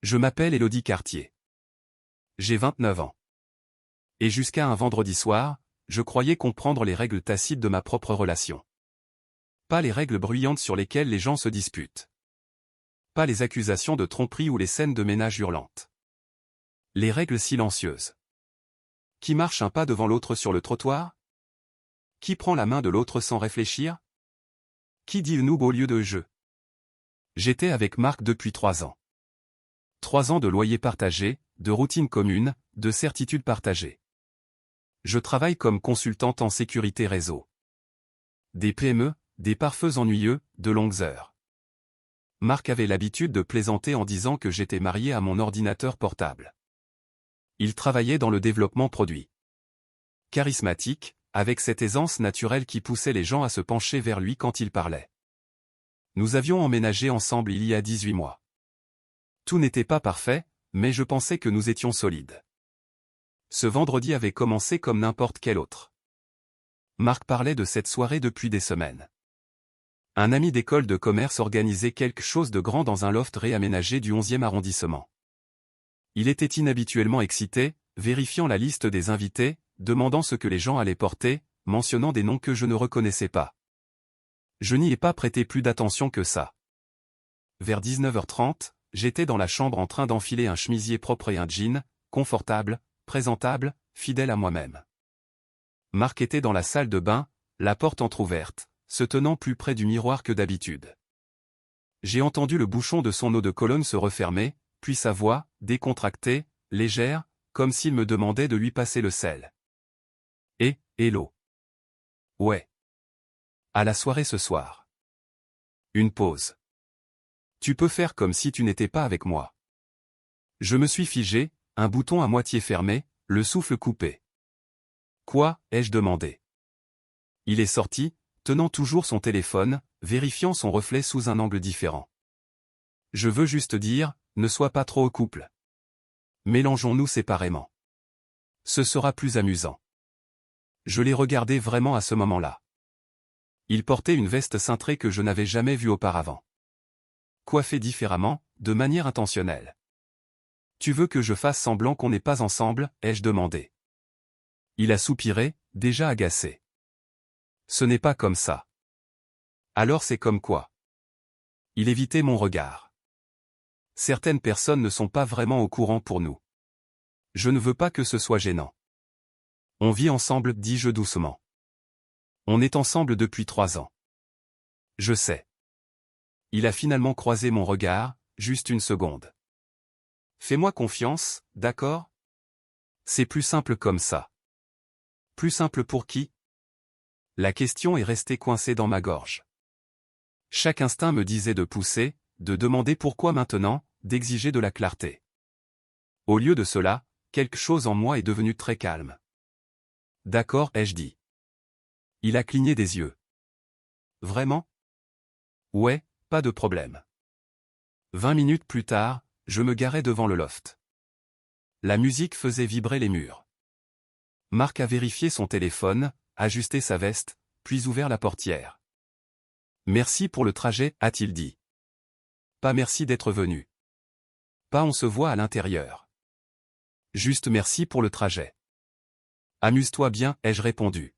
Je m'appelle Élodie Cartier. J'ai 29 ans. Et jusqu'à un vendredi soir, je croyais comprendre les règles tacites de ma propre relation. Pas les règles bruyantes sur lesquelles les gens se disputent. Pas les accusations de tromperie ou les scènes de ménage hurlantes. Les règles silencieuses. Qui marche un pas devant l'autre sur le trottoir? Qui prend la main de l'autre sans réfléchir? Qui dit le noob au lieu de je? J'étais avec Marc depuis 3 ans. 3 ans de loyer partagé, de routine commune, de certitude partagée. Je travaille comme consultante en sécurité réseau. Des PME, des pare-feux ennuyeux, de longues heures. Marc avait l'habitude de plaisanter en disant que j'étais marié à mon ordinateur portable. Il travaillait dans le développement produit. Charismatique, avec cette aisance naturelle qui poussait les gens à se pencher vers lui quand il parlait. Nous avions emménagé ensemble il y a 18 mois. Tout n'était pas parfait, mais je pensais que nous étions solides. Ce vendredi avait commencé comme n'importe quel autre. Marc parlait de cette soirée depuis des semaines. Un ami d'école de commerce organisait quelque chose de grand dans un loft réaménagé du 11e arrondissement. Il était inhabituellement excité, vérifiant la liste des invités, demandant ce que les gens allaient porter, mentionnant des noms que je ne reconnaissais pas. Je n'y ai pas prêté plus d'attention que ça. Vers 19h30, j'étais dans la chambre en train d'enfiler un chemisier propre et un jean, confortable, présentable, fidèle à moi-même. Marc était dans la salle de bain, la porte entr'ouverte, se tenant plus près du miroir que d'habitude. J'ai entendu le bouchon de son eau de Cologne se refermer, puis sa voix, décontractée, légère, comme s'il me demandait de lui passer le sel. Hello. Ouais. À la soirée ce soir. Une pause. Tu peux faire comme si tu n'étais pas avec moi. Je me suis figé, un bouton à moitié fermé, le souffle coupé. Quoi, ai-je demandé. Il est sorti, tenant toujours son téléphone, vérifiant son reflet sous un angle différent. Je veux juste dire, ne sois pas trop au couple. Mélangeons-nous séparément. Ce sera plus amusant. Je l'ai regardé vraiment à ce moment-là. Il portait une veste cintrée que je n'avais jamais vue auparavant. Coiffée différemment, de manière intentionnelle. Tu veux que je fasse semblant qu'on n'est pas ensemble, ai-je demandé. Il a soupiré, déjà agacé. Ce n'est pas comme ça. Alors c'est comme quoi? Il évitait mon regard. Certaines personnes ne sont pas vraiment au courant pour nous. Je ne veux pas que ce soit gênant. On vit ensemble, dis-je doucement. On est ensemble depuis 3 ans. Je sais. Il a finalement croisé mon regard, juste une seconde. Fais-moi confiance, d'accord? C'est plus simple comme ça. Plus simple pour qui? La question est restée coincée dans ma gorge. Chaque instinct me disait de pousser, de demander pourquoi maintenant, d'exiger de la clarté. Au lieu de cela, quelque chose en moi est devenu très calme. D'accord, ai-je dit. Il a cligné des yeux. Vraiment? Ouais, pas de problème. 20 minutes plus tard, je me garais devant le loft. La musique faisait vibrer les murs. Marc a vérifié son téléphone, ajusté sa veste, puis ouvert la portière. Merci pour le trajet, a-t-il dit. Pas merci d'être venu. Pas on se voit à l'intérieur. Juste merci pour le trajet. Amuse-toi bien, ai-je répondu.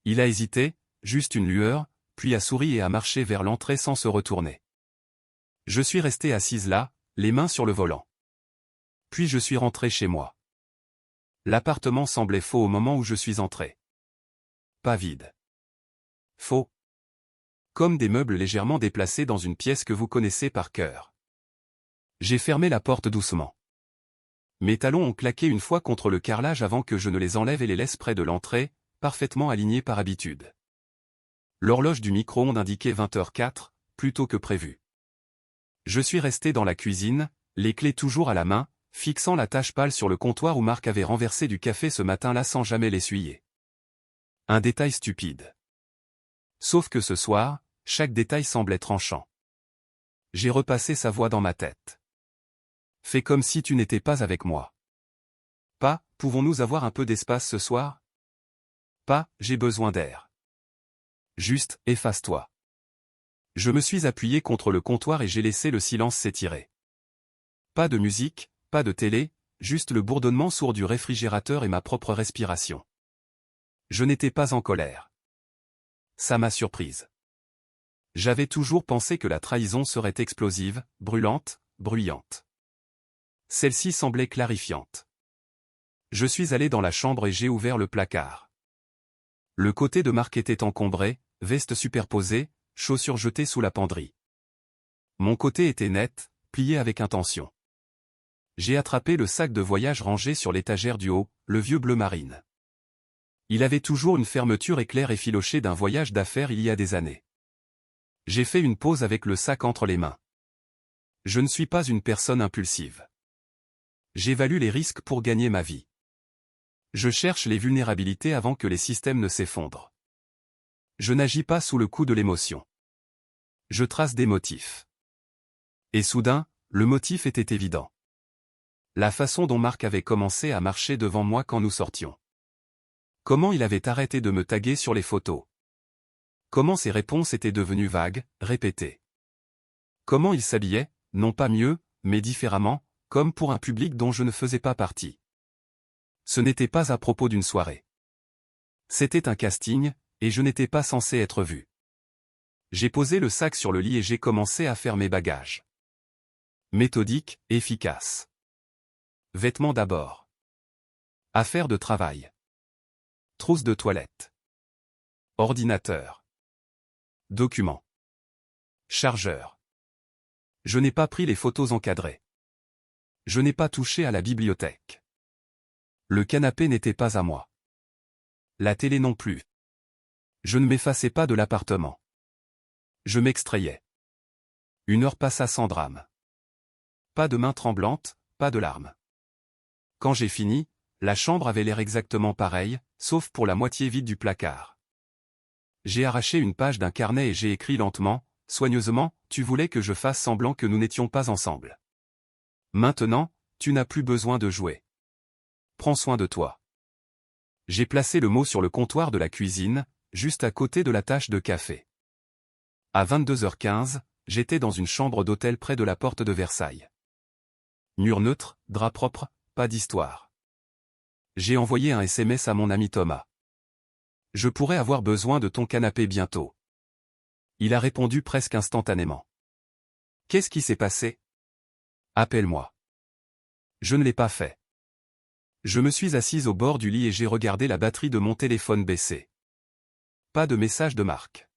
Il a hésité, juste une lueur, puis a souri et a marché vers l'entrée sans se retourner. Je suis resté assise là, les mains sur le volant. Puis je suis rentré chez moi. L'appartement semblait faux au moment où je suis entré. Pas vide. Faux. Comme des meubles légèrement déplacés dans une pièce que vous connaissez par cœur. J'ai fermé la porte doucement. Mes talons ont claqué une fois contre le carrelage avant que je ne les enlève et les laisse près de l'entrée, parfaitement alignés par habitude. L'horloge du micro-ondes indiquait 20h04, plus tôt que prévu. Je suis resté dans la cuisine, les clés toujours à la main, fixant la tache pâle sur le comptoir où Marc avait renversé du café ce matin-là sans jamais l'essuyer. Un détail stupide. Sauf que ce soir, chaque détail semblait tranchant. J'ai repassé sa voix dans ma tête. Fais comme si tu n'étais pas avec moi. Pas, pouvons-nous avoir un peu d'espace ce soir? Pas, j'ai besoin d'air. Juste, efface-toi. Je me suis appuyé contre le comptoir et j'ai laissé le silence s'étirer. Pas de musique, pas de télé, juste le bourdonnement sourd du réfrigérateur et ma propre respiration. Je n'étais pas en colère. Ça m'a surprise. J'avais toujours pensé que la trahison serait explosive, brûlante, bruyante. Celle-ci semblait clarifiante. Je suis allé dans la chambre et j'ai ouvert le placard. Le côté de Marc était encombré, veste superposée, chaussures jetées sous la penderie. Mon côté était net, plié avec intention. J'ai attrapé le sac de voyage rangé sur l'étagère du haut, le vieux bleu marine. Il avait toujours une fermeture éclair effilochée d'un voyage d'affaires il y a des années. J'ai fait une pause avec le sac entre les mains. Je ne suis pas une personne impulsive. J'évalue les risques pour gagner ma vie. Je cherche les vulnérabilités avant que les systèmes ne s'effondrent. Je n'agis pas sous le coup de l'émotion. Je trace des motifs. Et soudain, le motif était évident. La façon dont Marc avait commencé à marcher devant moi quand nous sortions. Comment il avait arrêté de me taguer sur les photos. Comment ses réponses étaient devenues vagues, répétées. Comment il s'habillait, non pas mieux, mais différemment, comme pour un public dont je ne faisais pas partie. Ce n'était pas à propos d'une soirée. C'était un casting, et je n'étais pas censé être vu. J'ai posé le sac sur le lit et j'ai commencé à faire mes bagages. Méthodique, efficace. Vêtements d'abord. Affaires de travail. Trousse de toilette. Ordinateur. Documents. Chargeur. Je n'ai pas pris les photos encadrées. Je n'ai pas touché à la bibliothèque. Le canapé n'était pas à moi. La télé non plus. Je ne m'effaçais pas de l'appartement. Je m'extrayais. 1 heure passa sans drame. Pas de main tremblante, pas de larmes. Quand j'ai fini, la chambre avait l'air exactement pareille, sauf pour la moitié vide du placard. J'ai arraché une page d'un carnet et j'ai écrit lentement, soigneusement, « Tu voulais que je fasse semblant que nous n'étions pas ensemble. Maintenant, tu n'as plus besoin de jouer. Prends soin de toi. » J'ai placé le mot sur le comptoir de la cuisine, juste à côté de la tasse de café. À 22h15, j'étais dans une chambre d'hôtel près de la porte de Versailles. Mur neutre, drap propre, pas d'histoire. J'ai envoyé un SMS à mon ami Thomas. Je pourrais avoir besoin de ton canapé bientôt. Il a répondu presque instantanément. Qu'est-ce qui s'est passé? Appelle-moi. Je ne l'ai pas fait. Je me suis assise au bord du lit et j'ai regardé la batterie de mon téléphone baisser. Pas de message de Marc.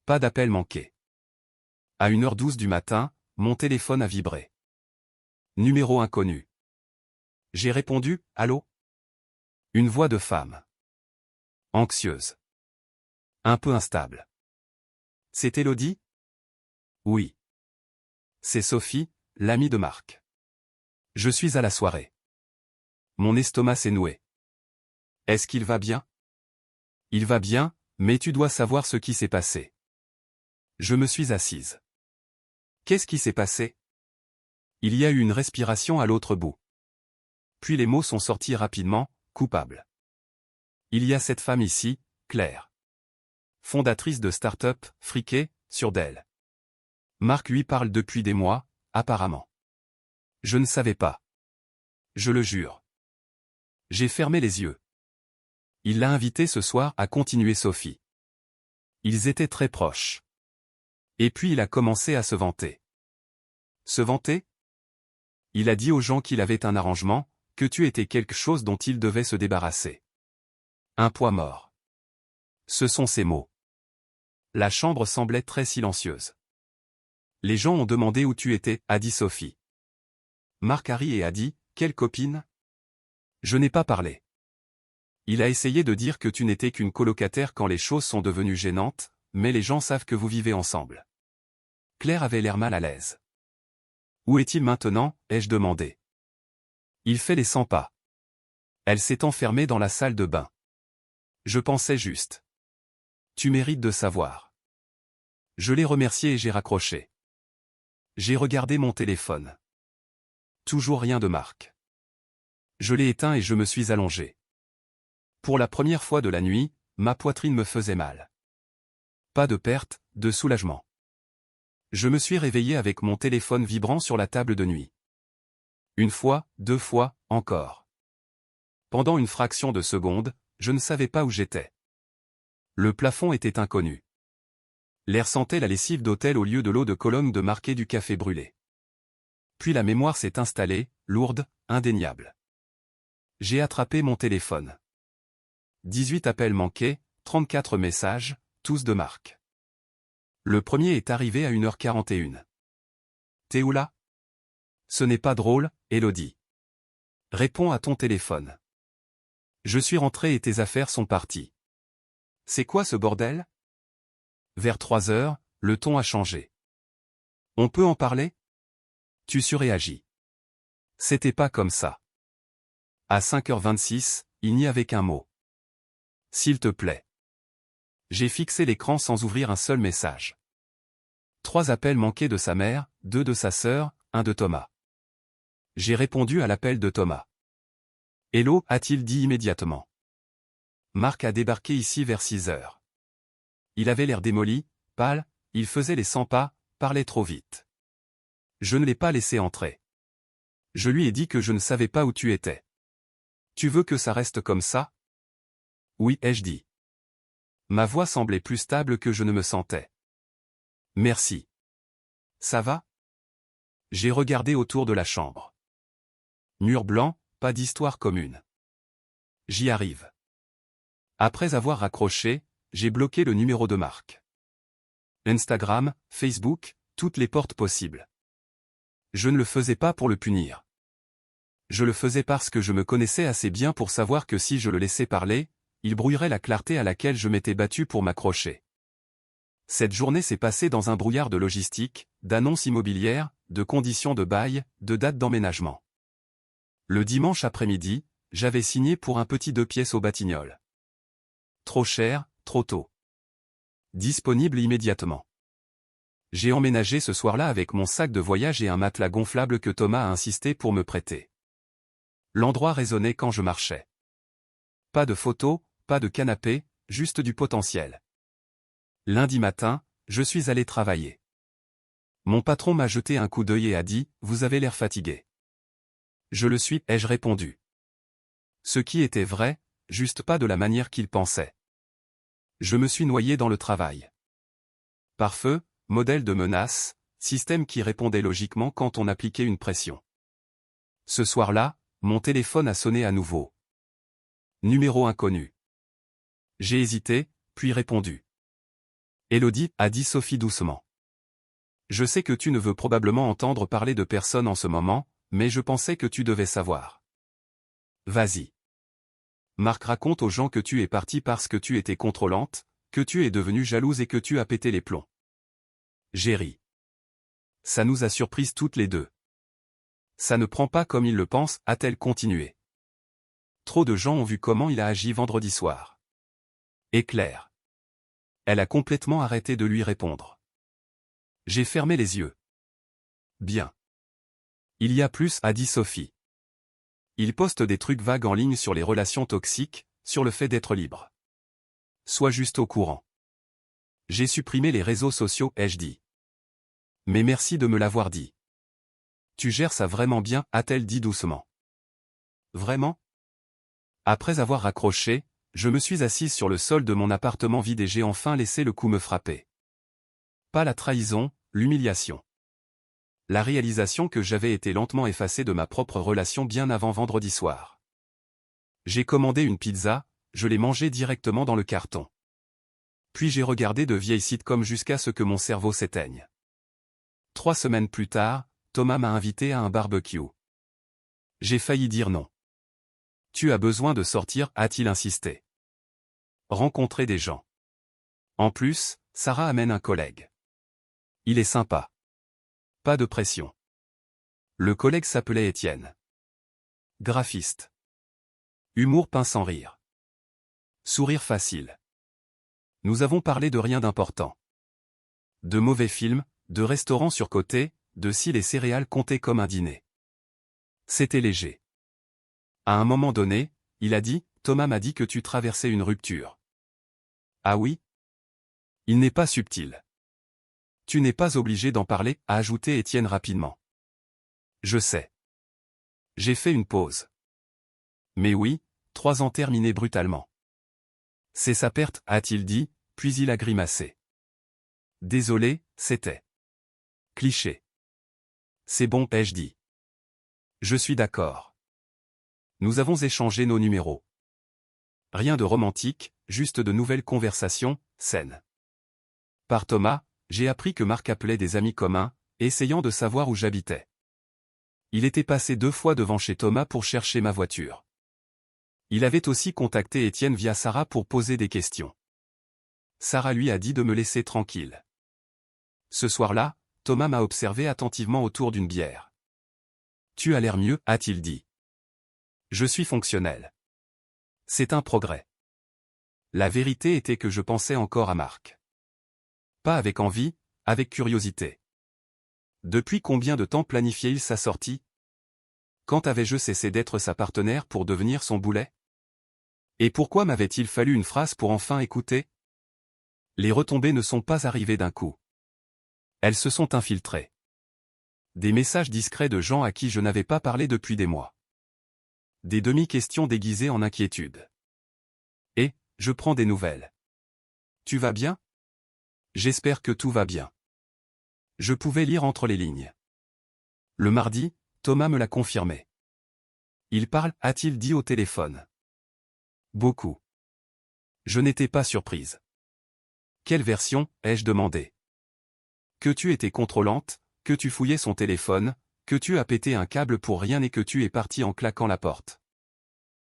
Pas d'appel manqué. À 1h12 du matin, mon téléphone a vibré. Numéro inconnu. J'ai répondu, « Allô ?» Une voix de femme. Anxieuse. Un peu instable. C'est Élodie? Oui. C'est Sophie, l'amie de Marc. Je suis à la soirée. Mon estomac s'est noué. Est-ce qu'il va bien? Il va bien, mais tu dois savoir ce qui s'est passé. Je me suis assise. Qu'est-ce qui s'est passé? Il y a eu une respiration à l'autre bout. Puis les mots sont sortis rapidement, coupable. Il y a cette femme ici, Claire. Fondatrice de start-up, friquée, sûre d'elle. Marc lui parle depuis des mois, apparemment. Je ne savais pas. Je le jure. J'ai fermé les yeux. Il l'a invité ce soir à continuer Sophie. Ils étaient très proches. Et puis il a commencé à se vanter. Se vanter? Il a dit aux gens qu'il avait un arrangement, que tu étais quelque chose dont il devait se débarrasser. Un poids mort. Ce sont ces mots. La chambre semblait très silencieuse. Les gens ont demandé où tu étais, a dit Sophie. Marc a ri et a dit, quelle copine? Je n'ai pas parlé. Il a essayé de dire que tu n'étais qu'une colocataire quand les choses sont devenues gênantes, mais les gens savent que vous vivez ensemble. Claire avait l'air mal à l'aise. Où est-il maintenant, ai-je demandé. Il fait les 100 pas. Elle s'est enfermée dans la salle de bain. Je pensais juste. Tu mérites de savoir. Je l'ai remercié et j'ai raccroché. J'ai regardé mon téléphone. Toujours rien de Marc. Je l'ai éteint et je me suis allongé. Pour la première fois de la nuit, ma poitrine me faisait mal. Pas de perte, de soulagement. Je me suis réveillé avec mon téléphone vibrant sur la table de nuit. Une fois, deux fois, encore. Pendant une fraction de seconde, je ne savais pas où j'étais. Le plafond était inconnu. L'air sentait la lessive d'hôtel au lieu de l'eau de Cologne de marquer du café brûlé. Puis la mémoire s'est installée, lourde, indéniable. J'ai attrapé mon téléphone. 18 appels manqués, 34 messages, tous de Marc. Le premier est arrivé à 1h41. T'es où là? Ce n'est pas drôle, Élodie. Réponds à ton téléphone. Je suis rentré et tes affaires sont parties. C'est quoi ce bordel? Vers 3 heures, le ton a changé. On peut en parler? Tu surréagis. C'était pas comme ça. À 5h26, il n'y avait qu'un mot. S'il te plaît. J'ai fixé l'écran sans ouvrir un seul message. 3 appels manqués de sa mère, 2 de sa sœur, 1 de Thomas. J'ai répondu à l'appel de Thomas. Hello, a-t-il dit immédiatement. Marc a débarqué ici vers 6 heures. Il avait l'air démoli, pâle, il faisait les 100 pas, parlait trop vite. Je ne l'ai pas laissé entrer. Je lui ai dit que je ne savais pas où tu étais. Tu veux que ça reste comme ça? Oui, ai-je dit. Ma voix semblait plus stable que je ne me sentais. Merci. Ça va? J'ai regardé autour de la chambre. Mur blanc, pas d'histoire commune. J'y arrive. Après avoir raccroché, j'ai bloqué le numéro de Marc. Instagram, Facebook, toutes les portes possibles. Je ne le faisais pas pour le punir. Je le faisais parce que je me connaissais assez bien pour savoir que si je le laissais parler, il brouillerait la clarté à laquelle je m'étais battu pour m'accrocher. Cette journée s'est passée dans un brouillard de logistique, d'annonces immobilières, de conditions de bail, de dates d'emménagement. Le dimanche après-midi, j'avais signé pour un petit 2 pièces au Batignolles. Trop cher, trop tôt. Disponible immédiatement. J'ai emménagé ce soir-là avec mon sac de voyage et un matelas gonflable que Thomas a insisté pour me prêter. L'endroit résonnait quand je marchais. Pas de photos, pas de canapé, juste du potentiel. Lundi matin, je suis allé travailler. Mon patron m'a jeté un coup d'œil et a dit « Vous avez l'air fatigué ». Je le suis, ai-je répondu. Ce qui était vrai, juste pas de la manière qu'il pensait. Je me suis noyé dans le travail. Pare-feu, modèle de menace, système qui répondait logiquement quand on appliquait une pression. Ce soir-là, mon téléphone a sonné à nouveau. Numéro inconnu. J'ai hésité, puis répondu. Élodie, a dit Sophie doucement. Je sais que tu ne veux probablement entendre parler de personne en ce moment, mais je pensais que tu devais savoir. Vas-y. Marc raconte aux gens que tu es partie parce que tu étais contrôlante, que tu es devenue jalouse et que tu as pété les plombs. J'ai ri. Ça nous a surprises toutes les deux. Ça ne prend pas comme il le pense, a-t-elle continué. Trop de gens ont vu comment il a agi vendredi soir. Et Claire. Elle a complètement arrêté de lui répondre. J'ai fermé les yeux. Bien. Il y a plus, a dit Sophie. Il poste des trucs vagues en ligne sur les relations toxiques, sur le fait d'être libre. Sois juste au courant. J'ai supprimé les réseaux sociaux, ai-je dit. Mais merci de me l'avoir dit. Tu gères ça vraiment bien, a-t-elle dit doucement. Vraiment? Après avoir raccroché, je me suis assise sur le sol de mon appartement vide et j'ai enfin laissé le coup me frapper. Pas la trahison, l'humiliation. La réalisation que j'avais été lentement effacé de ma propre relation bien avant vendredi soir. J'ai commandé une pizza, je l'ai mangée directement dans le carton. Puis j'ai regardé de vieilles sitcoms jusqu'à ce que mon cerveau s'éteigne. 3 semaines plus tard, Thomas m'a invité à un barbecue. J'ai failli dire non. Tu as besoin de sortir, a-t-il insisté. Rencontrer des gens. En plus, Sarah amène un collègue. Il est sympa. Pas de pression. Le collègue s'appelait Étienne. Graphiste. Humour peint sans rire. Sourire facile. Nous avons parlé de rien d'important. De mauvais films, de restaurants surcotés, de si les céréales comptaient comme un dîner. C'était léger. À un moment donné, il a dit, Thomas m'a dit que tu traversais une rupture. Ah oui? Il n'est pas subtil. Tu n'es pas obligé d'en parler, a ajouté Étienne rapidement. Je sais. J'ai fait une pause. Mais oui, 3 ans terminés brutalement. C'est sa perte, a-t-il dit, puis il a grimacé. Désolé, c'était cliché. C'est bon, ai-je dit. Je suis d'accord. Nous avons échangé nos numéros. Rien de romantique, juste de nouvelles conversations, saines. Par Thomas, j'ai appris que Marc appelait des amis communs, essayant de savoir où j'habitais. Il était passé 2 fois devant chez Thomas pour chercher ma voiture. Il avait aussi contacté Étienne via Sarah pour poser des questions. Sarah lui a dit de me laisser tranquille. Ce soir-là, Thomas m'a observé attentivement autour d'une bière. Tu as l'air mieux, a-t-il dit. Je suis fonctionnel. C'est un progrès. La vérité était que je pensais encore à Marc. Pas avec envie, avec curiosité. Depuis combien de temps planifiait-il sa sortie? Quand avais-je cessé d'être sa partenaire pour devenir son boulet? Et pourquoi m'avait-il fallu une phrase pour enfin écouter? Les retombées ne sont pas arrivées d'un coup. Elles se sont infiltrées. Des messages discrets de gens à qui je n'avais pas parlé depuis des mois. Des demi-questions déguisées en inquiétude. Et, je prends des nouvelles. Tu vas bien? J'espère que tout va bien. Je pouvais lire entre les lignes. Le mardi, Thomas me l'a confirmé. Il parle, a-t-il dit au téléphone. Beaucoup. Je n'étais pas surprise. Quelle version, ai-je demandé. Que tu étais contrôlante, que tu fouillais son téléphone, que tu as pété un câble pour rien et que tu es parti en claquant la porte.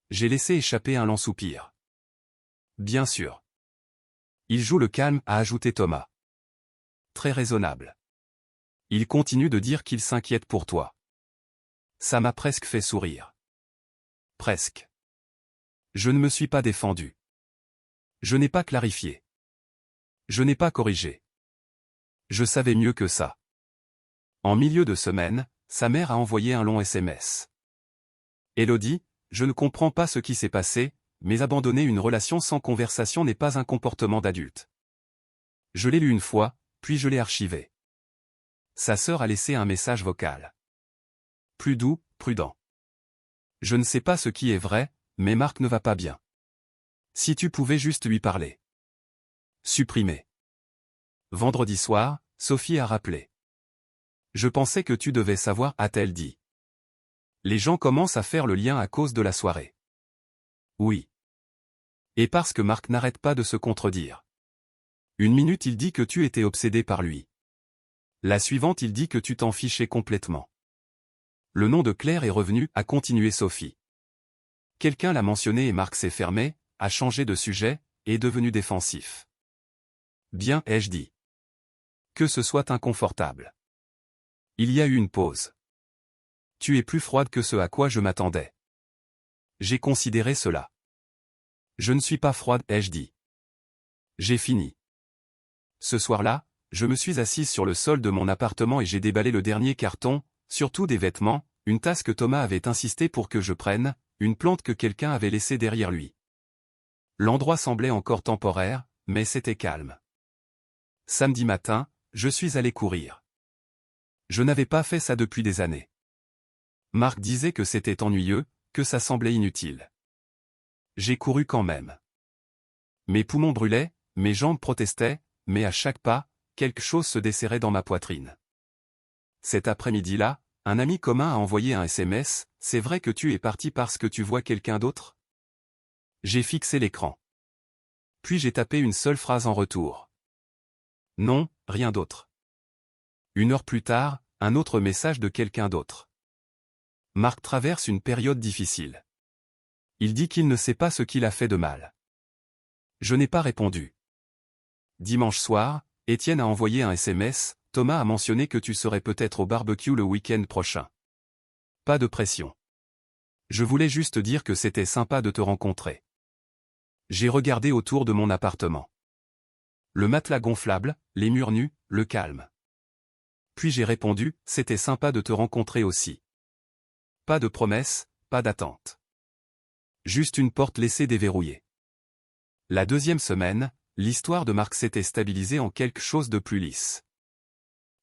J'ai laissé échapper un lent soupir. Bien sûr. Il joue le calme, a ajouté Thomas. Très raisonnable. Il continue de dire qu'il s'inquiète pour toi. Ça m'a presque fait sourire. Presque. Je ne me suis pas défendu. Je n'ai pas clarifié. Je n'ai pas corrigé. Je savais mieux que ça. En milieu de semaine, sa mère a envoyé un long SMS. Élodie, je ne comprends pas ce qui s'est passé, mais abandonner une relation sans conversation n'est pas un comportement d'adulte. Je l'ai lu une fois, puis je l'ai archivé. Sa sœur a laissé un message vocal. Plus doux, prudent. Je ne sais pas ce qui est vrai, mais Marc ne va pas bien. Si tu pouvais juste lui parler. Supprimer. Vendredi soir, Sophie a rappelé. Je pensais que tu devais savoir, a-t-elle dit. Les gens commencent à faire le lien à cause de la soirée. Oui. Et parce que Marc n'arrête pas de se contredire. Une minute il dit que tu étais obsédé par lui. La suivante il dit que tu t'en fichais complètement. Le nom de Claire est revenu, a continué Sophie. Quelqu'un l'a mentionné et Marc s'est fermé, a changé de sujet, est devenu défensif. Bien, ai-je dit. Que ce soit inconfortable. Il y a eu une pause. Tu es plus froide que ce à quoi je m'attendais. J'ai considéré cela. Je ne suis pas froide, ai-je dit. J'ai fini. Ce soir-là, je me suis assise sur le sol de mon appartement et j'ai déballé le dernier carton, surtout des vêtements, une tasse que Thomas avait insisté pour que je prenne, une plante que quelqu'un avait laissée derrière lui. L'endroit semblait encore temporaire, mais c'était calme. Samedi matin, je suis allé courir. Je n'avais pas fait ça depuis des années. Marc disait que c'était ennuyeux, que ça semblait inutile. J'ai couru quand même. Mes poumons brûlaient, mes jambes protestaient, mais à chaque pas, quelque chose se desserrait dans ma poitrine. Cet après-midi-là, un ami commun a envoyé un SMS, « C'est vrai que tu es parti parce que tu vois quelqu'un d'autre ?» J'ai fixé l'écran. Puis j'ai tapé une seule phrase en retour. Non, rien d'autre. 1 heure plus tard, un autre message de quelqu'un d'autre. Marc traverse une période difficile. Il dit qu'il ne sait pas ce qu'il a fait de mal. Je n'ai pas répondu. Dimanche soir, Étienne a envoyé un SMS, « Thomas a mentionné que tu serais peut-être au barbecue le week-end prochain. » Pas de pression. Je voulais juste dire que c'était sympa de te rencontrer. J'ai regardé autour de mon appartement. Le matelas gonflable, les murs nus, le calme. Puis j'ai répondu, c'était sympa de te rencontrer aussi. Pas de promesse, pas d'attente. Juste une porte laissée déverrouillée. La deuxième semaine, l'histoire de Marc s'était stabilisée en quelque chose de plus lisse.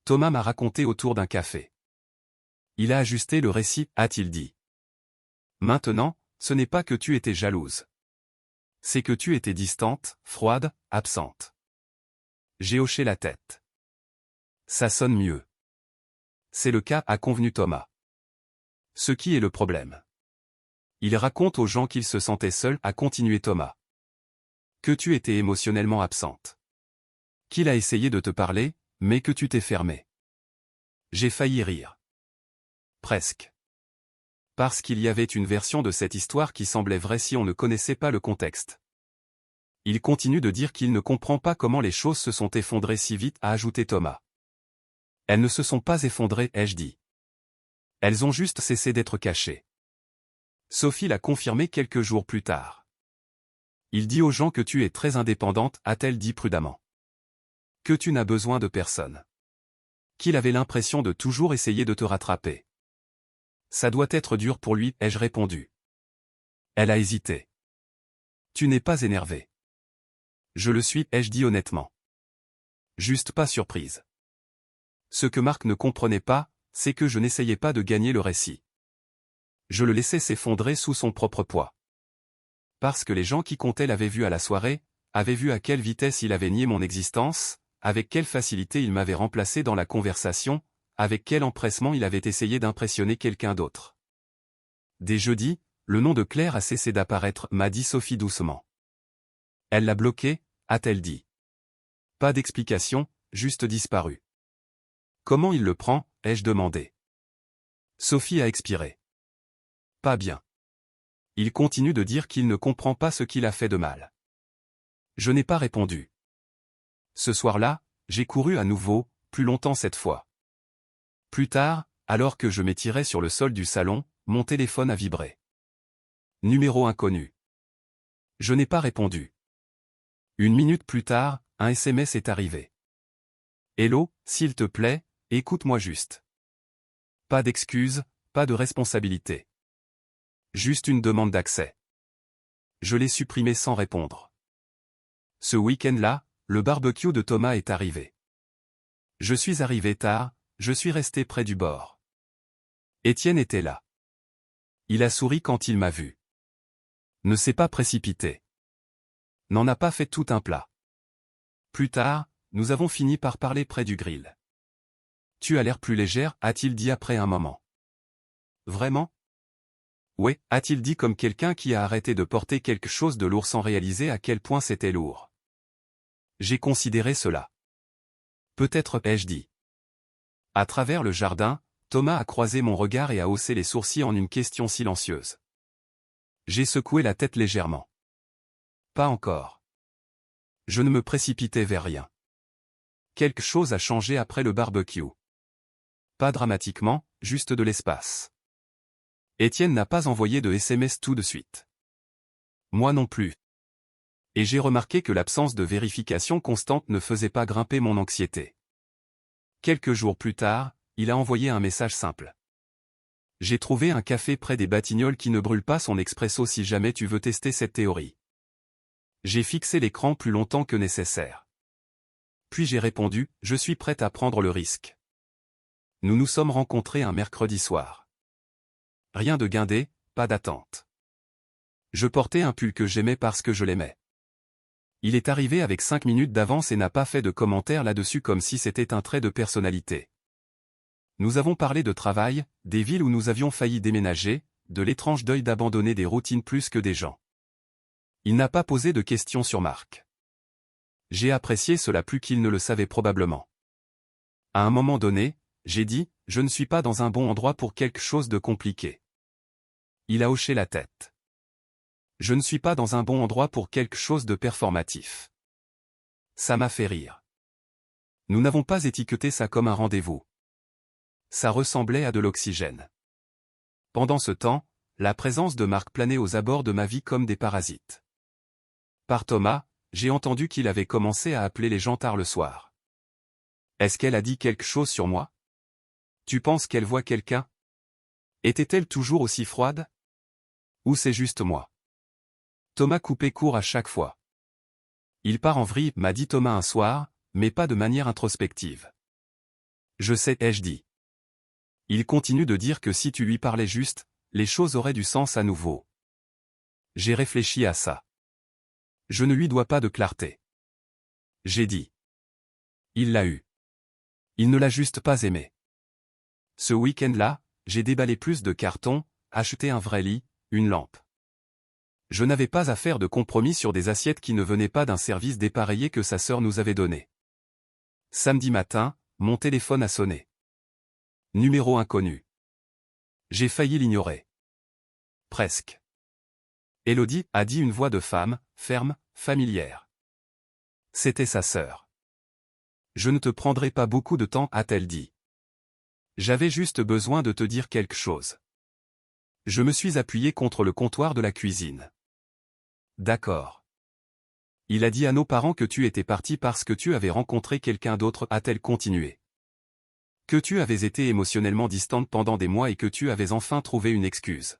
Thomas m'a raconté autour d'un café. Il a ajusté le récit, a-t-il dit. Maintenant, ce n'est pas que tu étais jalouse. C'est que tu étais distante, froide, absente. J'ai hoché la tête. Ça sonne mieux. C'est le cas, a convenu Thomas. Ce qui est le problème. Il raconte aux gens qu'il se sentait seul, a continué Thomas. Que tu étais émotionnellement absente. Qu'il a essayé de te parler, mais que tu t'es fermé. J'ai failli rire. Presque. Parce qu'il y avait une version de cette histoire qui semblait vraie si on ne connaissait pas le contexte. Il continue de dire qu'il ne comprend pas comment les choses se sont effondrées si vite, a ajouté Thomas. Elles ne se sont pas effondrées, ai-je dit. Elles ont juste cessé d'être cachées. Sophie l'a confirmé quelques jours plus tard. Il dit aux gens que tu es très indépendante, a-t-elle dit prudemment. Que tu n'as besoin de personne. Qu'il avait l'impression de toujours essayer de te rattraper. Ça doit être dur pour lui, ai-je répondu. Elle a hésité. Tu n'es pas énervé. Je le suis, ai-je dit honnêtement. Juste pas surprise. Ce que Marc ne comprenait pas, c'est que je n'essayais pas de gagner le récit. Je le laissais s'effondrer sous son propre poids. Parce que les gens qui comptaient l'avaient vu à la soirée, avaient vu à quelle vitesse il avait nié mon existence, avec quelle facilité il m'avait remplacé dans la conversation, avec quel empressement il avait essayé d'impressionner quelqu'un d'autre. Dès jeudi, le nom de Claire a cessé d'apparaître, m'a dit Sophie doucement. Elle l'a bloqué, a-t-elle dit. Pas d'explication, juste disparu. Comment il le prend, ai-je demandé. Sophie a expiré. Pas bien. Il continue de dire qu'il ne comprend pas ce qu'il a fait de mal. Je n'ai pas répondu. Ce soir-là, j'ai couru à nouveau, plus longtemps cette fois. Plus tard, alors que je m'étirais sur le sol du salon, mon téléphone a vibré. Numéro inconnu. Je n'ai pas répondu. 1 minute plus tard, un SMS est arrivé. Hello, s'il te plaît, écoute-moi juste. Pas d'excuses, pas de responsabilité. Juste une demande d'accès. Je l'ai supprimé sans répondre. Ce week-end-là, le barbecue de Thomas est arrivé. Je suis arrivé tard, je suis resté près du bord. Étienne était là. Il a souri quand il m'a vu. Ne s'est pas précipité. N'en a pas fait tout un plat. Plus tard, nous avons fini par parler près du grill. Tu as l'air plus légère, a-t-il dit après un moment. Vraiment? Ouais, a-t-il dit comme quelqu'un qui a arrêté de porter quelque chose de lourd sans réaliser à quel point c'était lourd. J'ai considéré cela. Peut-être, ai-je dit. À travers le jardin, Thomas a croisé mon regard et a haussé les sourcils en une question silencieuse. J'ai secoué la tête légèrement. Pas encore. Je ne me précipitais vers rien. Quelque chose a changé après le barbecue. Pas dramatiquement, juste de l'espace. Étienne n'a pas envoyé de SMS tout de suite. Moi non plus. Et j'ai remarqué que l'absence de vérification constante ne faisait pas grimper mon anxiété. Quelques jours plus tard, il a envoyé un message simple. J'ai trouvé un café près des Batignolles qui ne brûle pas son expresso si jamais tu veux tester cette théorie. J'ai fixé l'écran plus longtemps que nécessaire. Puis j'ai répondu, je suis prête à prendre le risque. Nous nous sommes rencontrés un mercredi soir. Rien de guindé, pas d'attente. Je portais un pull que j'aimais parce que je l'aimais. Il est arrivé avec 5 minutes d'avance et n'a pas fait de commentaires là-dessus comme si c'était un trait de personnalité. Nous avons parlé de travail, des villes où nous avions failli déménager, de l'étrange deuil d'abandonner des routines plus que des gens. Il n'a pas posé de questions sur Marc. J'ai apprécié cela plus qu'il ne le savait probablement. À un moment donné, j'ai dit, je ne suis pas dans un bon endroit pour quelque chose de compliqué. Il a hoché la tête. Je ne suis pas dans un bon endroit pour quelque chose de performatif. Ça m'a fait rire. Nous n'avons pas étiqueté ça comme un rendez-vous. Ça ressemblait à de l'oxygène. Pendant ce temps, la présence de Marc planait aux abords de ma vie comme des parasites. Par Thomas, j'ai entendu qu'il avait commencé à appeler les gens tard le soir. Est-ce qu'elle a dit quelque chose sur moi? Tu penses qu'elle voit quelqu'un? Était-elle toujours aussi froide? Ou c'est juste moi? Thomas coupait court à chaque fois. Il part en vrille, m'a dit Thomas un soir, mais pas de manière introspective. Je sais, ai-je dit. Il continue de dire que si tu lui parlais juste, les choses auraient du sens à nouveau. J'ai réfléchi à ça. Je ne lui dois pas de clarté. J'ai dit. Il l'a eu. Il ne l'a juste pas aimé. Ce week-end-là, j'ai déballé plus de cartons, acheté un vrai lit, une lampe. Je n'avais pas à faire de compromis sur des assiettes qui ne venaient pas d'un service dépareillé que sa sœur nous avait donné. Samedi matin, mon téléphone a sonné. Numéro inconnu. J'ai failli l'ignorer. Presque. Élodie, a dit une voix de femme, ferme, familière. C'était sa sœur. Je ne te prendrai pas beaucoup de temps, a-t-elle dit. J'avais juste besoin de te dire quelque chose. Je me suis appuyé contre le comptoir de la cuisine. D'accord. Il a dit à nos parents que tu étais parti parce que tu avais rencontré quelqu'un d'autre, a-t-elle continué. Que tu avais été émotionnellement distante pendant des mois et que tu avais enfin trouvé une excuse.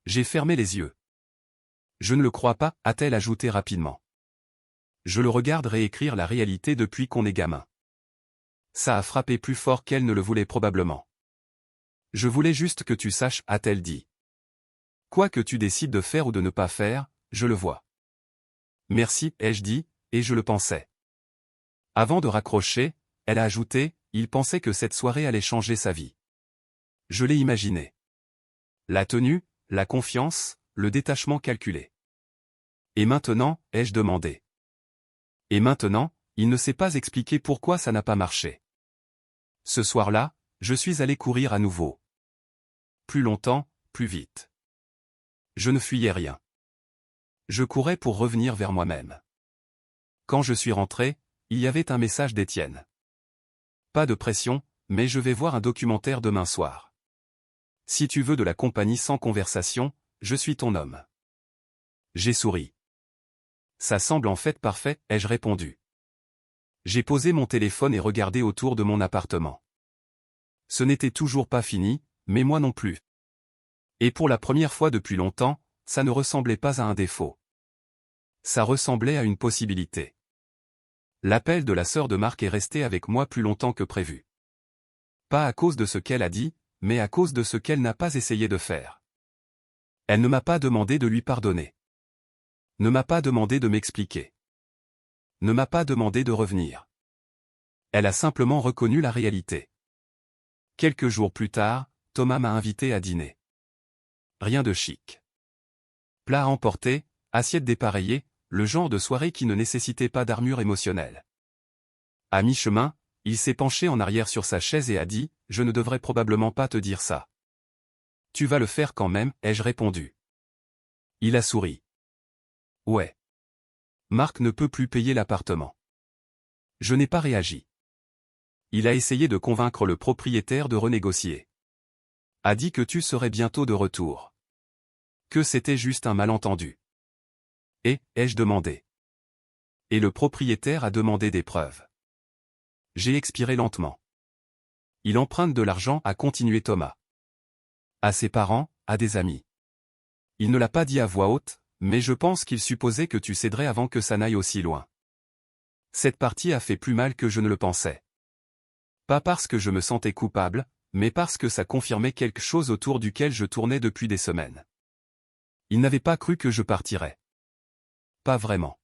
J'ai fermé les yeux. Je ne le crois pas, a-t-elle ajouté rapidement. Je le regarde réécrire la réalité depuis qu'on est gamin. Ça a frappé plus fort qu'elle ne le voulait probablement. Je voulais juste que tu saches, a-t-elle dit. Quoi que tu décides de faire ou de ne pas faire, je le vois. Merci, ai-je dit, et je le pensais. Avant de raccrocher, elle a ajouté, il pensait que cette soirée allait changer sa vie. Je l'ai imaginé. La tenue, la confiance, le détachement calculé. Et maintenant, ai-je demandé. Et maintenant, il ne s'est pas expliqué pourquoi ça n'a pas marché. Ce soir-là, je suis allé courir à nouveau. Plus longtemps, plus vite. Je ne fuyais rien. Je courais pour revenir vers moi-même. Quand je suis rentré, il y avait un message d'Étienne. Pas de pression, mais je vais voir un documentaire demain soir. Si tu veux de la compagnie sans conversation, je suis ton homme. J'ai souri. Ça semble en fait parfait, ai-je répondu. J'ai posé mon téléphone et regardé autour de mon appartement. Ce n'était toujours pas fini, mais moi non plus. Et pour la première fois depuis longtemps, ça ne ressemblait pas à un défaut. Ça ressemblait à une possibilité. L'appel de la sœur de Marc est resté avec moi plus longtemps que prévu. Pas à cause de ce qu'elle a dit, mais à cause de ce qu'elle n'a pas essayé de faire. Elle ne m'a pas demandé de lui pardonner. Ne m'a pas demandé de m'expliquer. Ne m'a pas demandé de revenir. Elle a simplement reconnu la réalité. Quelques jours plus tard, Thomas m'a invité à dîner. Rien de chic. Plat à emporter, assiette dépareillée, le genre de soirée qui ne nécessitait pas d'armure émotionnelle. À mi-chemin, il s'est penché en arrière sur sa chaise et a dit, « Je ne devrais probablement pas te dire ça. »« Tu vas le faire quand même, ai-je répondu. Il a souri. « Ouais. Marc ne peut plus payer l'appartement. » Je n'ai pas réagi. Il a essayé de convaincre le propriétaire de renégocier. A dit que tu serais bientôt de retour. Que c'était juste un malentendu. Et, ai-je demandé. Et le propriétaire a demandé des preuves. J'ai expiré lentement. Il emprunte de l'argent, a continué Thomas. À ses parents, à des amis. Il ne l'a pas dit à voix haute, mais je pense qu'il supposait que tu céderais avant que ça n'aille aussi loin. Cette partie a fait plus mal que je ne le pensais. Pas parce que je me sentais coupable, mais parce que ça confirmait quelque chose autour duquel je tournais depuis des semaines. Il n'avait pas cru que je partirais. Pas vraiment.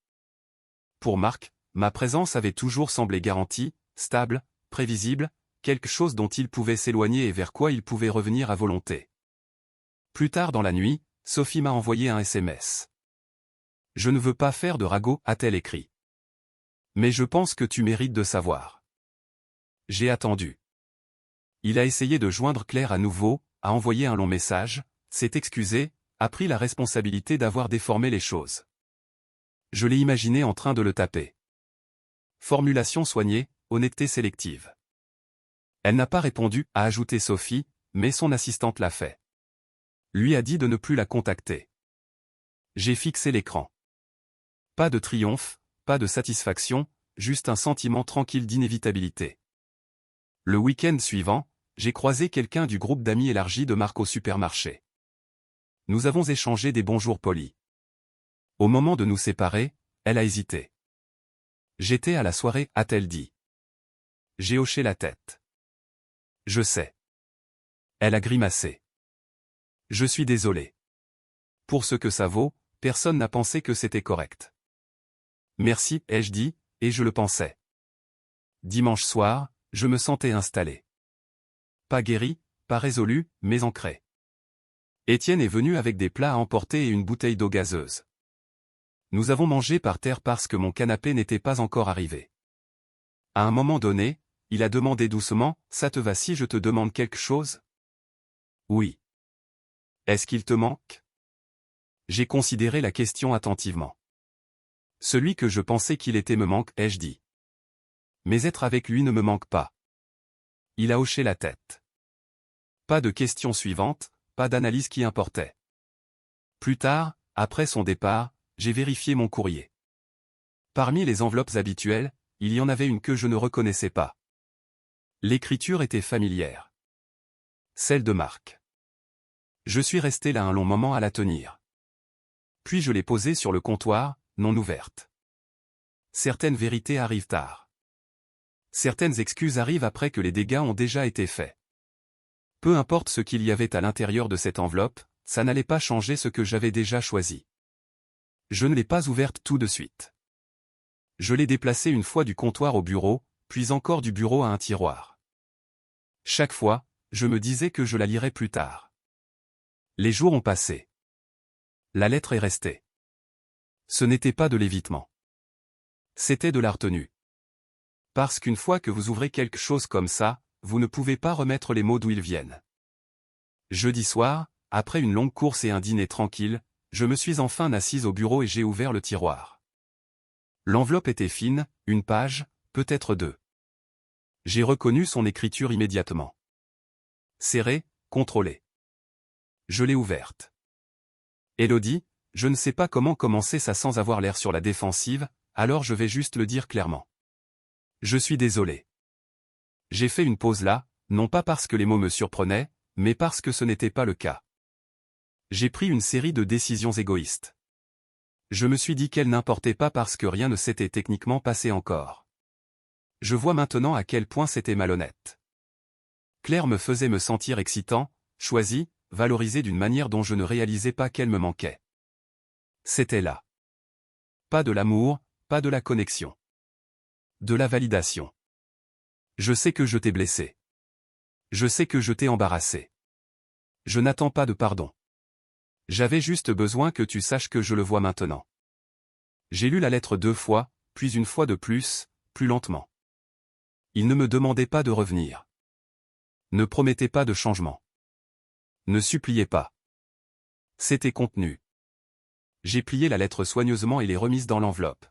Pour Marc, ma présence avait toujours semblé garantie, stable, prévisible, quelque chose dont il pouvait s'éloigner et vers quoi il pouvait revenir à volonté. Plus tard dans la nuit, Sophie m'a envoyé un SMS. « Je ne veux pas faire de ragot », a-t-elle écrit. « Mais je pense que tu mérites de savoir. » J'ai attendu. Il a essayé de joindre Claire à nouveau, a envoyé un long message, s'est excusé, a pris la responsabilité d'avoir déformé les choses. Je l'ai imaginé en train de le taper. Formulation soignée, honnêteté sélective. Elle n'a pas répondu, a ajouté Sophie, mais son assistante l'a fait. Lui a dit de ne plus la contacter. J'ai fixé l'écran. Pas de triomphe, pas de satisfaction, juste un sentiment tranquille d'inévitabilité. Le week-end suivant, j'ai croisé quelqu'un du groupe d'amis élargi de Marc au supermarché. Nous avons échangé des bonjours polis. Au moment de nous séparer, elle a hésité. J'étais à la soirée, a-t-elle dit. J'ai hoché la tête. Je sais. Elle a grimacé. Je suis désolé. Pour ce que ça vaut, personne n'a pensé que c'était correct. Merci, ai-je dit, et je le pensais. Dimanche soir, je me sentais installé. Pas guéri, pas résolu, mais ancré. Étienne est venu avec des plats à emporter et une bouteille d'eau gazeuse. Nous avons mangé par terre parce que mon canapé n'était pas encore arrivé. À un moment donné, il a demandé doucement, « Ça te va si je te demande quelque chose ?» Oui. Est-ce qu'il te manque? J'ai considéré la question attentivement. Celui que je pensais qu'il était me manque, ai-je dit. Mais être avec lui ne me manque pas. Il a hoché la tête. Pas de question suivante, pas d'analyse qui importait. Plus tard, après son départ, j'ai vérifié mon courrier. Parmi les enveloppes habituelles, il y en avait une que je ne reconnaissais pas. L'écriture était familière. Celle de Marc. Je suis resté là un long moment à la tenir. Puis je l'ai posée sur le comptoir, non ouverte. Certaines vérités arrivent tard. Certaines excuses arrivent après que les dégâts ont déjà été faits. Peu importe ce qu'il y avait à l'intérieur de cette enveloppe, ça n'allait pas changer ce que j'avais déjà choisi. Je ne l'ai pas ouverte tout de suite. Je l'ai déplacée une fois du comptoir au bureau, puis encore du bureau à un tiroir. Chaque fois, je me disais que je la lirais plus tard. Les jours ont passé. La lettre est restée. Ce n'était pas de l'évitement. C'était de la retenue. Parce qu'une fois que vous ouvrez quelque chose comme ça, vous ne pouvez pas remettre les mots d'où ils viennent. Jeudi soir, après une longue course et un dîner tranquille, je me suis enfin assise au bureau et j'ai ouvert le tiroir. L'enveloppe était fine, une page, peut-être deux. J'ai reconnu son écriture immédiatement. Serrée, contrôlée. Je l'ai ouverte. Élodie, je ne sais pas comment commencer ça sans avoir l'air sur la défensive, alors je vais juste le dire clairement. Je suis désolé. J'ai fait une pause là, non pas parce que les mots me surprenaient, mais parce que ce n'était pas le cas. J'ai pris une série de décisions égoïstes. Je me suis dit qu'elles n'importaient pas parce que rien ne s'était techniquement passé encore. Je vois maintenant à quel point c'était malhonnête. Claire me faisait me sentir excitant, choisi, valorisé d'une manière dont je ne réalisais pas qu'elle me manquait. C'était là. Pas de l'amour, pas de la connexion. De la validation. Je sais que je t'ai blessé. Je sais que je t'ai embarrassé. Je n'attends pas de pardon. J'avais juste besoin que tu saches que je le vois maintenant. J'ai lu la lettre 2 fois, puis une fois de plus, plus lentement. Il ne me demandait pas de revenir. Ne promettait pas de changement. Ne suppliait pas. C'était contenu. J'ai plié la lettre soigneusement et l'ai remise dans l'enveloppe.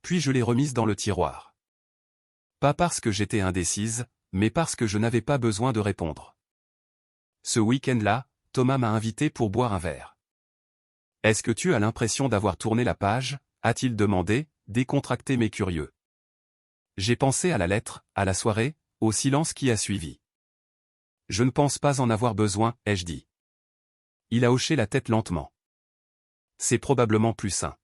Puis je l'ai remise dans le tiroir. Pas parce que j'étais indécise, mais parce que je n'avais pas besoin de répondre. Ce week-end-là, Thomas m'a invité pour boire un verre. « Est-ce que tu as l'impression d'avoir tourné la page ?» a-t-il demandé, décontracté mais curieux. J'ai pensé à la lettre, à la soirée, au silence qui a suivi. « Je ne pense pas en avoir besoin, ai-je dit. » Il a hoché la tête lentement. « C'est probablement plus sain. »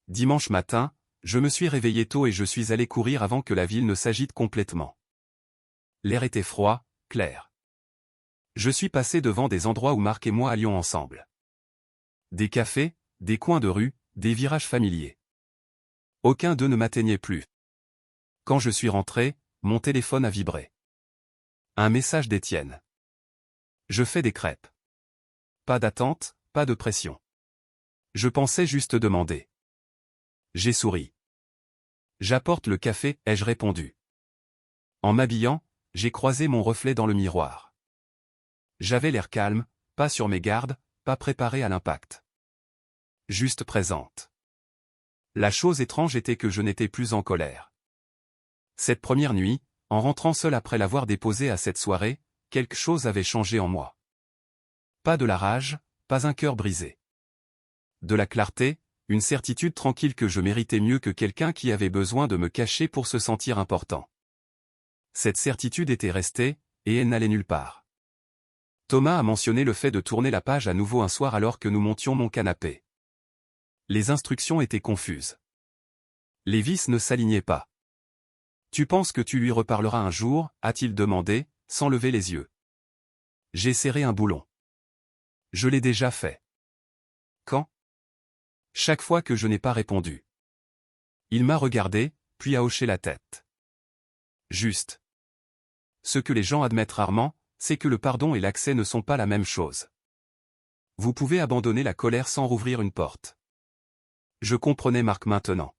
Dimanche matin, je me suis réveillé tôt et je suis allé courir avant que la ville ne s'agite complètement. L'air était froid, clair. Je suis passé devant des endroits où Marc et moi allions ensemble. Des cafés, des coins de rue, des virages familiers. Aucun d'eux ne m'atteignait plus. Quand je suis rentré, mon téléphone a vibré. Un message d'Étienne. Je fais des crêpes. Pas d'attente, pas de pression. Je pensais juste demander. J'ai souri. J'apporte le café, ai-je répondu. En m'habillant, j'ai croisé mon reflet dans le miroir. J'avais l'air calme, pas sur mes gardes, pas préparé à l'impact. Juste présente. La chose étrange était que je n'étais plus en colère. Cette première nuit, en rentrant seul après l'avoir déposé à cette soirée, quelque chose avait changé en moi. Pas de la rage, pas un cœur brisé. De la clarté, une certitude tranquille que je méritais mieux que quelqu'un qui avait besoin de me cacher pour se sentir important. Cette certitude était restée, et elle n'allait nulle part. Thomas a mentionné le fait de tourner la page à nouveau un soir alors que nous montions mon canapé. Les instructions étaient confuses. Les vis ne s'alignaient pas. « Tu penses que tu lui reparleras un jour ?» a-t-il demandé, sans lever les yeux. J'ai serré un boulon. Je l'ai déjà fait. Quand? Chaque fois que je n'ai pas répondu. Il m'a regardé, puis a hoché la tête. Juste. Ce que les gens admettent rarement, c'est que le pardon et l'accès ne sont pas la même chose. Vous pouvez abandonner la colère sans rouvrir une porte. Je comprenais Marc maintenant.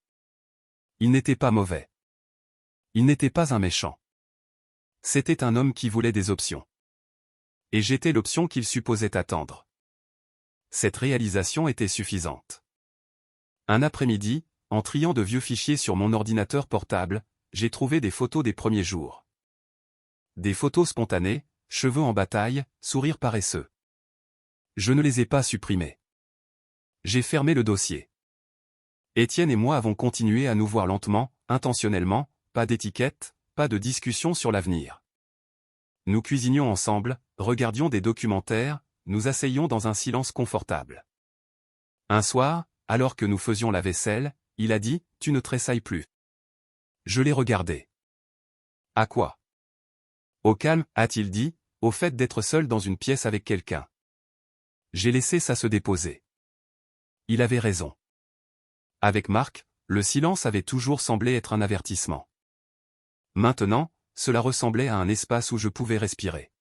Il n'était pas mauvais. Il n'était pas un méchant. C'était un homme qui voulait des options. Et j'étais l'option qu'il supposait attendre. Cette réalisation était suffisante. Un après-midi, en triant de vieux fichiers sur mon ordinateur portable, j'ai trouvé des photos des premiers jours. Des photos spontanées, cheveux en bataille, sourire paresseux. Je ne les ai pas supprimées. J'ai fermé le dossier. Étienne et moi avons continué à nous voir lentement, intentionnellement, pas d'étiquette, pas de discussion sur l'avenir. Nous cuisinions ensemble, regardions des documentaires, nous asseyions dans un silence confortable. Un soir, alors que nous faisions la vaisselle, il a dit « Tu ne tressailles plus ». Je l'ai regardé. À quoi? Au calme, a-t-il dit, au fait d'être seul dans une pièce avec quelqu'un. J'ai laissé ça se déposer. Il avait raison. Avec Marc, le silence avait toujours semblé être un avertissement. Maintenant, cela ressemblait à un espace où je pouvais respirer.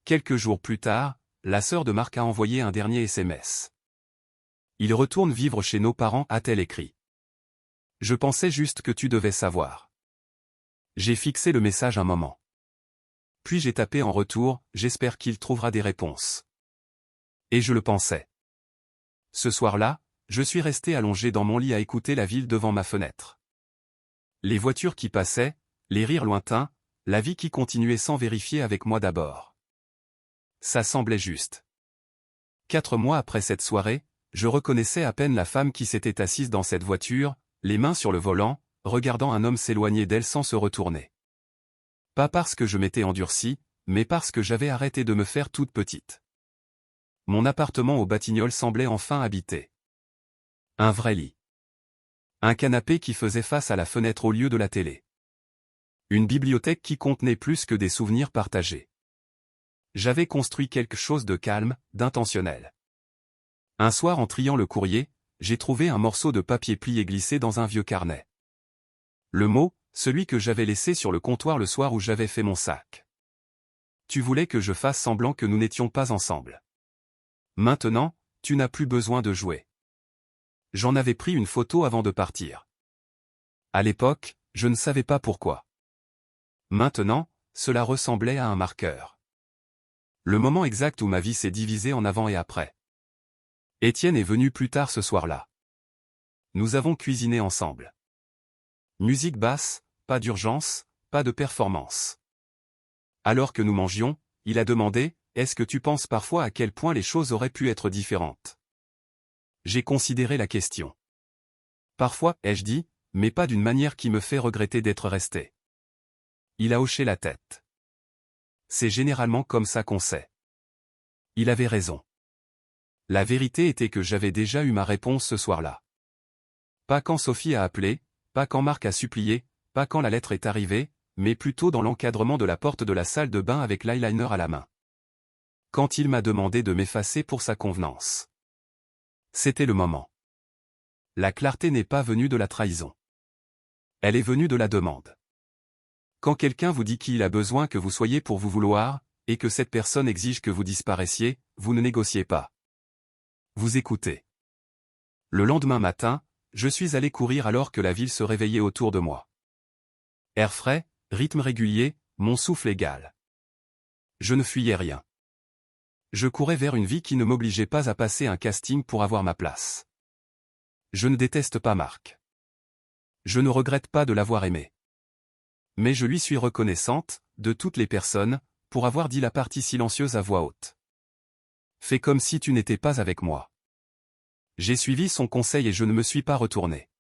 Quelques jours plus tard, la sœur de Marc a envoyé un dernier SMS. Il retourne vivre chez nos parents, a-t-elle écrit. Je pensais juste que tu devais savoir. J'ai fixé le message un moment. Puis j'ai tapé en retour, j'espère qu'il trouvera des réponses. Et je le pensais. Ce soir-là, je suis resté allongé dans mon lit à écouter la ville devant ma fenêtre. Les voitures qui passaient, les rires lointains, la vie qui continuait sans vérifier avec moi d'abord. Ça semblait juste. 4 mois après cette soirée, je reconnaissais à peine la femme qui s'était assise dans cette voiture, les mains sur le volant, regardant un homme s'éloigner d'elle sans se retourner. Pas parce que je m'étais endurci, mais parce que j'avais arrêté de me faire toute petite. Mon appartement aux Batignolles semblait enfin habité. Un vrai lit. Un canapé qui faisait face à la fenêtre au lieu de la télé. Une bibliothèque qui contenait plus que des souvenirs partagés. J'avais construit quelque chose de calme, d'intentionnel. Un soir en triant le courrier, j'ai trouvé un morceau de papier plié glissé dans un vieux carnet. Le mot, celui que j'avais laissé sur le comptoir le soir où j'avais fait mon sac. Tu voulais que je fasse semblant que nous n'étions pas ensemble. Maintenant, tu n'as plus besoin de jouer. J'en avais pris une photo avant de partir. À l'époque, je ne savais pas pourquoi. Maintenant, cela ressemblait à un marqueur. Le moment exact où ma vie s'est divisée en avant et après. Étienne est venu plus tard ce soir-là. Nous avons cuisiné ensemble. Musique basse, pas d'urgence, pas de performance. Alors que nous mangions, il a demandé « Est-ce que tu penses parfois à quel point les choses auraient pu être différentes ?» J'ai considéré la question. Parfois, ai-je dit, mais pas d'une manière qui me fait regretter d'être resté. Il a hoché la tête. C'est généralement comme ça qu'on sait. Il avait raison. La vérité était que j'avais déjà eu ma réponse ce soir-là. Pas quand Sophie a appelé, pas quand Marc a supplié, pas quand la lettre est arrivée, mais plutôt dans l'encadrement de la porte de la salle de bain avec l'eyeliner à la main. Quand il m'a demandé de m'effacer pour sa convenance. C'était le moment. La clarté n'est pas venue de la trahison. Elle est venue de la demande. Quand quelqu'un vous dit qu'il a besoin que vous soyez pour vous vouloir, et que cette personne exige que vous disparaissiez, vous ne négociez pas. Vous écoutez. Le lendemain matin, je suis allé courir alors que la ville se réveillait autour de moi. Air frais, rythme régulier, mon souffle égal. Je ne fuyais rien. Je courais vers une vie qui ne m'obligeait pas à passer un casting pour avoir ma place. Je ne déteste pas Marc. Je ne regrette pas de l'avoir aimé. Mais je lui suis reconnaissante, de toutes les personnes, pour avoir dit la partie silencieuse à voix haute. Fais comme si tu n'étais pas avec moi. J'ai suivi son conseil et je ne me suis pas retourné.